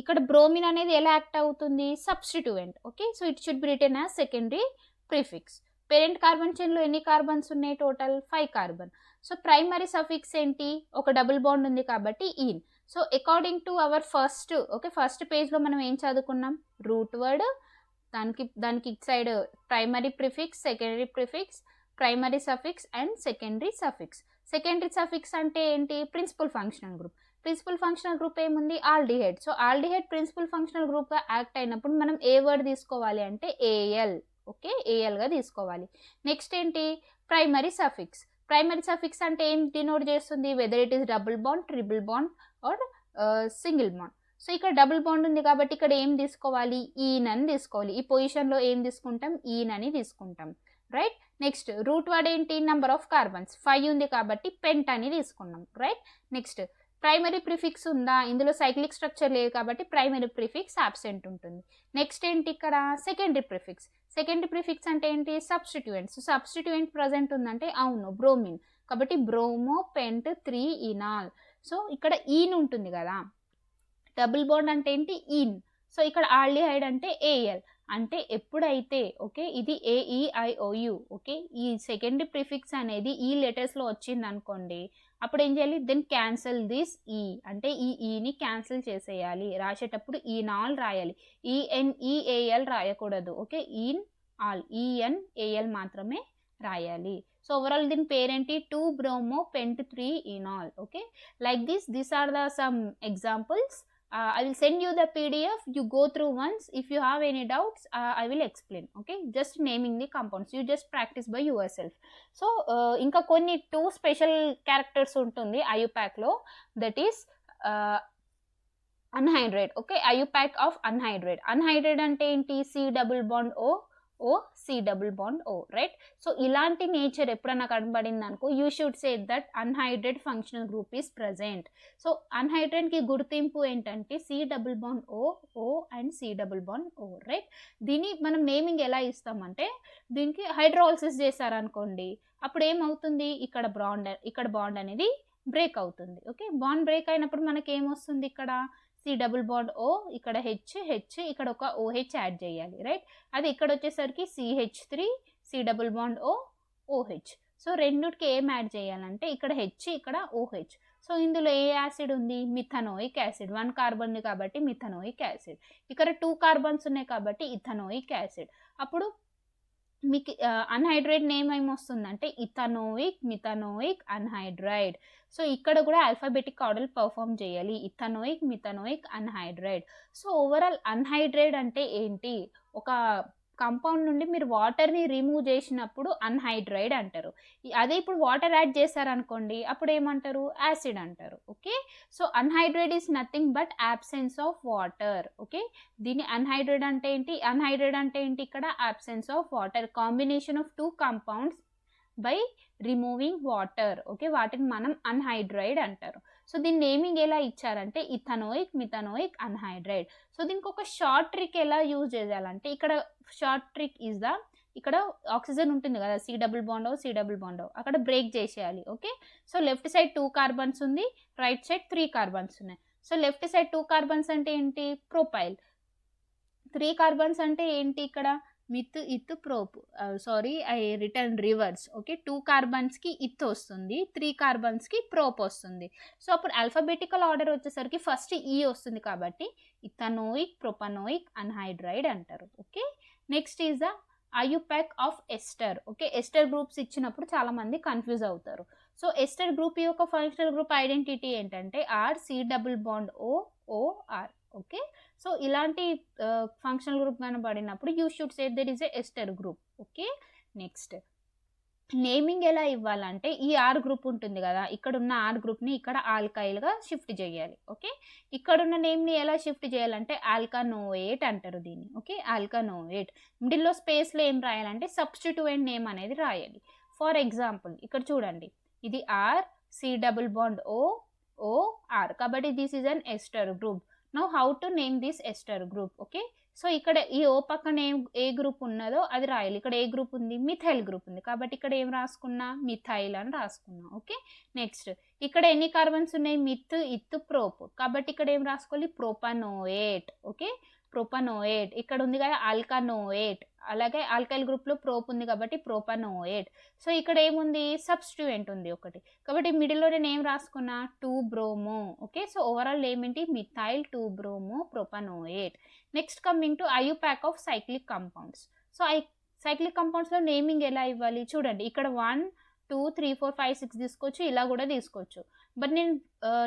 ఇక్కడ బ్రోమిన్ అనేది ఎలా యాక్ట్ అవుతుంది? Substituent. Okay, so it should be written as secondary prefix. Parent carbon చైన్లో ఎన్ని కార్బన్స్ ఉన్నాయి? Total 5 carbon. So primary suffix ఏంటి? ఒక డబుల్ బాండ్ ఉంది కాబట్టి ene. So according to our first పేజ్లో మనం ఏం చదువుకున్నాం? రూట్ వర్డ్, దానికి it side primary prefix, secondary prefix, primary suffix and secondary suffix. Secondary suffix అంటే ఏంటి? Principal functional group. Principal functional group ఏముంది? Aldehyde. So aldehyde principal functional గ్రూప్గా act అయినప్పుడు మనం ఏ వర్డ్ తీసుకోవాలి అంటే ఏఎల్. ఓకే, ఏఎల్గా తీసుకోవాలి. నెక్స్ట్ ఏంటి? Primary suffix. ప్రైమరీ సఫిక్స్ అంటే ఏం డినోట్ చేస్తుంది? Whether it is double bond, triple bond or single bond. So ఇక్కడ డబుల్ బాండ్ ఉంది కాబట్టి ఇక్కడ ఏం తీసుకోవాలి? ఈన్ అని తీసుకోవాలి. ఈ పొజిషన్లో ఏం తీసుకుంటాం? ఈన్ అని తీసుకుంటాం, రైట్? నెక్స్ట్ రూట్ వర్డ్ ఏంటి? నెంబర్ ఆఫ్ కార్బన్స్ 5 ఉంది కాబట్టి పెంట్ అని తీసుకున్నాం, రైట్? నెక్స్ట్ ప్రైమరీ ప్రిఫిక్స్ ఉందా? ఇందులో సైక్లిక్ స్ట్రక్చర్ లేదు కాబట్టి ప్రైమరీ ప్రిఫిక్స్ అబ్సెంట్ ఉంటుంది. నెక్స్ట్ ఏంటి? ఇక్కడ సెకండరీ ప్రిఫిక్స్. సెకండరీ ప్రిఫిక్స్ అంటే ఏంటి? సబ్స్టిట్యూయెంట్స్. సబ్స్టిట్యూయెంట్ ప్రజెంట్ ఉందంటే అవును బ్రోమిన్ కాబట్టి బ్రోమో, పెంట్, 3 ఈనాల్. సో ఇక్కడ ఈన్ ఉంటుంది కదా, డబుల్ బాండ్ అంటే ఏంటి? ఈన్. సో ఇక్కడ ఆల్డిహైడ్ అంటే ఏఎల్. అంటే ఎప్పుడైతే ఓకే ఇది AEIOU ఓకే ఈ సెకండరీ ప్రిఫిక్స్ అనేది ఈ లెటర్స్లో వచ్చింది అనుకోండి, అప్పుడు ఏం చేయాలి? దెన్ క్యాన్సల్ దిస్ ఈ, అంటే ఈ ఈని క్యాన్సిల్ చేసేయాలి. రాసేటప్పుడు ఈనాల్ రాయాలి, ENEAL రాయకూడదు. ఓకే, ఈన్ ఆల్, ENAL మాత్రమే రాయాలి. సో ఓవరాల్ దీని పేరేంటి? 2 bromo, pent, 3 enal. Okay, like these are the some examples. I will send you the PDF. You go through once. If you have any doubts, I will explain. Okay, just naming the compounds. You just practice by yourself. So, inka konni 2 special characters untundi IUPAC lo. That is anhydride. Okay, IUPAC of anhydride. Anhydride ante enti? C double bond O, O, C double bond O, right? So ఇలాంటి nature ఎప్పుడన్నా కనబడింది అనుకో you should say that anhydrate functional group is present. So అన్హైడ్రేట్కి గుర్తింపు ఏంటంటే C double bond O, O and C double bond O, right? దీన్ని మనం naming ఎలా ఇస్తామంటే దీనికి హైడ్రాలిసిస్ చేశారనుకోండి అప్పుడు ఏమవుతుంది ఇక్కడ బాండ్ అనేది బ్రేక్ అవుతుంది. ఓకే, బాండ్ బ్రేక్ అయినప్పుడు మనకి ఏమొస్తుంది ఇక్కడ C double bond O, ఇక్కడ H, ఇక్కడ ఒక OH యాడ్ చేయాలి, రైట్? అది ఇక్కడ వచ్చేసరికి CH3, C double bond O, OH. So రెండుకి ఏం యాడ్ చేయాలంటే ఇక్కడ H, ఇక్కడ OH. సో ఇందులో ఏ యాసిడ్ ఉంది? Methanoic acid. 1 కార్బన్ ఉంది కాబట్టి మిథనోయిక్ యాసిడ్. ఇక్కడ 2 కార్బన్స్ ఉన్నాయి కాబట్టి ఇథనోయిక్ యాసిడ్. అప్పుడు మీకు అన్హైడ్రైడ్ నేమ్ ఏమొస్తుందంటే మిథనోయిక్ అన్హైడ్రైడ్. సో ఇక్కడ కూడా ఆల్ఫాబెటిక్ ఆర్డర్ పర్ఫామ్ చేయాలి, methanoic anhydride. So overall anhydride అంటే ఏంటి? ఒక కంపౌండ్ నుండి మీరు వాటర్ని రిమూవ్ చేసినప్పుడు అన్హైడ్రైడ్ అంటారు. అదే ఇప్పుడు వాటర్ యాడ్ చేశారనుకోండి అప్పుడు ఏమంటారు? యాసిడ్ అంటారు. Okay, so anhydride is nothing but absence of water. Okay, దీని అన్హైడ్రైడ్ అంటే ఏంటి? ఇక్కడ absence of water, combination of 2 compounds by removing water. Okay, వాటిని మనం అన్హైడ్రైడ్ అంటారు. సో దీని నేమింగ్ ఎలా ఇచ్చారంటే మిథనోయిక్ అన్హైడ్రైడ్. సో దీనికి ఒక షార్ట్ ట్రిక్ ఎలా యూజ్ చేయాలంటే ఇక్కడ షార్ట్ ట్రిక్ ఈజ్ ఇక్కడ ఆక్సిజన్ ఉంటుంది కదా C double bond O, అక్కడ బ్రేక్ చేసేయాలి. Okay, so left side 2 carbons ఉంది, రైట్ సైడ్ 3 కార్బన్స్ ఉన్నాయి. సో లెఫ్ట్ సైడ్ 2 కార్బన్స్ అంటే ఏంటి? ప్రొపైల్. 3 కార్బన్స్ అంటే ఏంటి? ఇక్కడ eth prop. Sorry, I return reverse. Okay, 2 కార్బన్స్కి ఇత్ వస్తుంది, 3 కార్బన్స్కి ప్రోప్ వస్తుంది. సో అప్పుడు ఆల్ఫాబెటికల్ ఆర్డర్ వచ్చేసరికి ఫస్ట్ ఈ వస్తుంది కాబట్టి ఇథనోయిక్ ప్రొపనోయిక్ అన్హైడ్రైడ్ అంటారు. Okay, next is the IUPAC of ester. Okay, ester groups ఇచ్చినప్పుడు చాలామంది కన్ఫ్యూజ్ అవుతారు. సో ఎస్టర్ గ్రూప్ యొక్క ఫంక్షనల్ గ్రూప్ ఐడెంటిటీ ఏంటంటే C double bond O, OR. Okay, so ఇలాంటి ఫంక్షనల్ గ్రూప్ కనబడినప్పుడు you should say that is a ester group. Okay, next naming ఎలా ఇవ్వాలంటే ఈ R గ్రూప్ ఉంటుంది కదా, ఇక్కడ ఉన్న R గ్రూప్ని ఇక్కడ ఆల్కైల్గా షిఫ్ట్ చేయాలి. ఓకే, ఇక్కడున్న నేమ్ని ఎలా షిఫ్ట్ చేయాలంటే ఆల్కనోయేట్ అంటారు దీన్ని. ఓకే, ఆల్కనోయేట్. మిడిల్లో స్పేస్లో ఏం రాయాలంటే సబ్స్టిట్యూయెంట్ నేమ్ అనేది రాయాలి. ఫర్ ఎగ్జాంపుల్ ఇక్కడ చూడండి, ఇది C double bond O, OR కాబట్టి this is an ester group. Now how to name this ester group? Okay, so ఇక్కడ ఈ O పక్కన ఏ గ్రూప్ ఉన్నదో అది రాయాలి. ఇక్కడ ఏ గ్రూప్ ఉంది? మిథైల్ గ్రూప్ ఉంది కాబట్టి ఇక్కడ ఏం రాసుకున్నా? మిథైల్ అని రాసుకున్నా. ఓకే, నెక్స్ట్ ఇక్కడ ఎన్ని కార్బన్స్ ఉన్నాయి? ఇత్ ప్రోప్ కాబట్టి ఇక్కడ ఏం రాసుకోవాలి? ప్రొపనోయేట్. ఓకే, ప్రొపనోయేట్. ఇక్కడ ఉంది కదా ఆల్కనోయేట్, అలాగే ఆల్కైల్ గ్రూప్లో ప్రోప్ ఉంది కాబట్టి ప్రొపనోయేట్. సో ఇక్కడ ఏముంది? సబ్స్టిట్యూయెంట్ ఉంది ఒకటి కాబట్టి మిడిల్లో నేను ఏం రాసుకున్నా? 2 బ్రోమో. ఓకే, సో ఓవరాల్ ఏమేంటి? Methyl 2 bromo propanoate. Next coming to IUPAC of cyclic compounds. So cyclic కంపౌండ్స్లో నేమింగ్ ఎలా ఇవ్వాలి? చూడండి, ఇక్కడ 1, 2, 3, 4, 5, 6 తీసుకోవచ్చు, ఇలా కూడా తీసుకోవచ్చు. బట్ నేను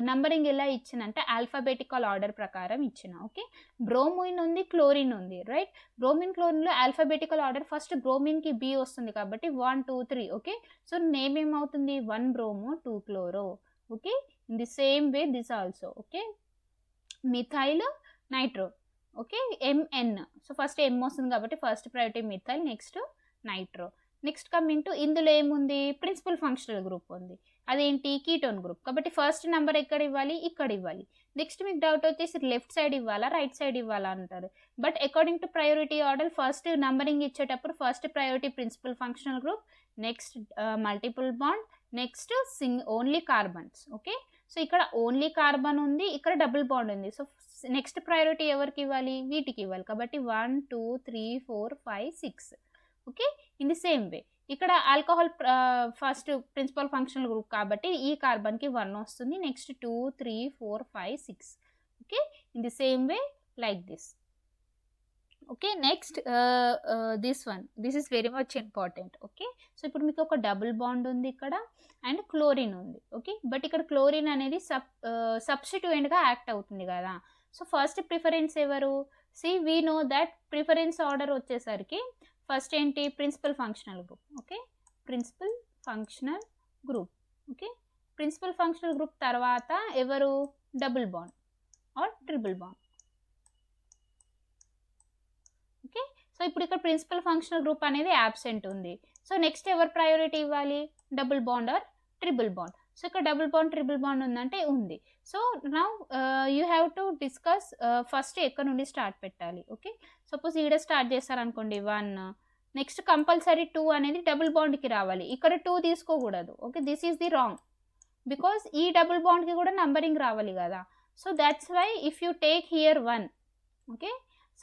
నంబరింగ్ ఎలా ఇచ్చినంటే ఆల్ఫాబెటికల్ ఆర్డర్ ప్రకారం ఇచ్చిన. ఓకే, బ్రోమిన్ ఉంది, క్లోరిన్ ఉంది, రైట్? క్లోరిన్లో ఆల్ఫాబెటికల్ ఆర్డర్ ఫస్ట్ బ్రోమిన్కి B వస్తుంది కాబట్టి 1, 2, 3. ఓకే, సో నేమ్ ఏమవుతుంది? 1 bromo 2 chloro. Okay, in the same way this also. Okay, methyl nitro. Okay, MN. So first M వస్తుంది కాబట్టి first priority methyl, next nitro. Next coming to ఇందులో ఏముంది? Principal functional group ఉంది, అదేంటి? Ketone group కాబట్టి first number ఎక్కడ ఇవ్వాలి? ఇక్కడ ఇవ్వాలి. నెక్స్ట్ మీకు డౌట్ వచ్చేసి లెఫ్ట్ సైడ్ ఇవ్వాలా రైట్ సైడ్ ఇవ్వాలా అంటారు. But according to priority order first numbering ఇచ్చేటప్పుడు first priority principal functional group, next multiple bond, next only carbons. Okay, so ఇక్కడ ఓన్లీ కార్బన్ ఉంది, ఇక్కడ డబుల్ బాండ్ ఉంది. సో నెక్స్ట్ ప్రయారిటీ ఎవరికి ఇవ్వాలి? వీటికి ఇవ్వాలి కాబట్టి 1, 2, 3, 4, 5, 6. Okay, in the same way ఇక్కడ alcohol first principal functional group కాబట్టి ఈ కార్బన్కి 1 వస్తుంది, next 2, 3, 4, 5, 6. Okay, in the same way like this. Okay, next this is very much important. Okay, so ఇప్పుడు మీకు ఒక డబుల్ బాండ్ ఉంది ఇక్కడ అండ్ క్లోరిన్ ఉంది. ఓకే, బట్ ఇక్కడ క్లోరిన్ అనేది సబ్స్టిట్యూయెంట్గా యాక్ట్ అవుతుంది కదా. సో ఫస్ట్ ప్రిఫరెన్స్ ఎవరు? We know that preference order వచ్చేసరికి ఫస్ట్ ఏంటి? Principal functional group. Okay, principal functional group. Okay, principal functional group తర్వాత ఎవరు? Double bond or triple bond. Okay, so ఇప్పుడు ఇక్కడ ప్రిన్సిపల్ ఫంక్షనల్ గ్రూప్ అనేది యాబ్సెంట్ ఉంది. So next ఎవరు ప్రయారిటీ ఇవ్వాలి? Double bond or triple bond. So ఇక్కడ double bond triple bond ఉందంటే ఉంది. So now you have to discuss first ఎక్కడ నుండి స్టార్ట్ పెట్టాలి. ఓకే, సపోజ్ ఈడ స్టార్ట్ చేస్తారనుకోండి 1, నెక్స్ట్ కంపల్సరీ 2 అనేది డబుల్ బాండ్కి రావాలి. ఇక్కడ 2 తీసుకోకూడదు. Okay, this is the wrong, because ఈ డబుల్ బాండ్కి కూడా నంబరింగ్ రావాలి కదా. So that's why if you take here 1, okay,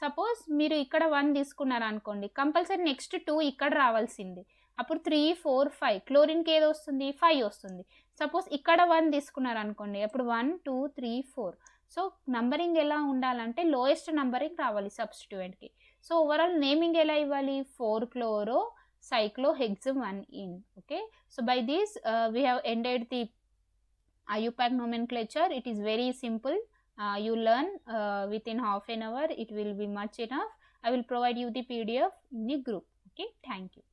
suppose మీరు ఇక్కడ 1 తీసుకున్నారు అనుకోండి, కంపల్సరీ నెక్స్ట్ 2 ఇక్కడ రావాల్సింది. అప్పుడు 3, 4, 5 క్లోరిన్కి ఏది వస్తుంది? 5 వస్తుంది. సపోజ్ ఇక్కడ 1 తీసుకున్నారు అనుకోండి, అప్పుడు 1, 2, 3, 4. సో నంబరింగ్ ఎలా ఉండాలంటే లోయెస్ట్ నంబరింగ్ రావాలి సబ్స్టిట్యూయెంట్కి. సో ఓవరాల్ నేమింగ్ ఎలా ఇవ్వాలి? 4-chloro cyclohexane. Okay, so by this we have ended the IUPAC nomenclature. It is very simple. You learn within half an hour. It will be much enough. I will provide you the PDF in the group. Okay, thank you.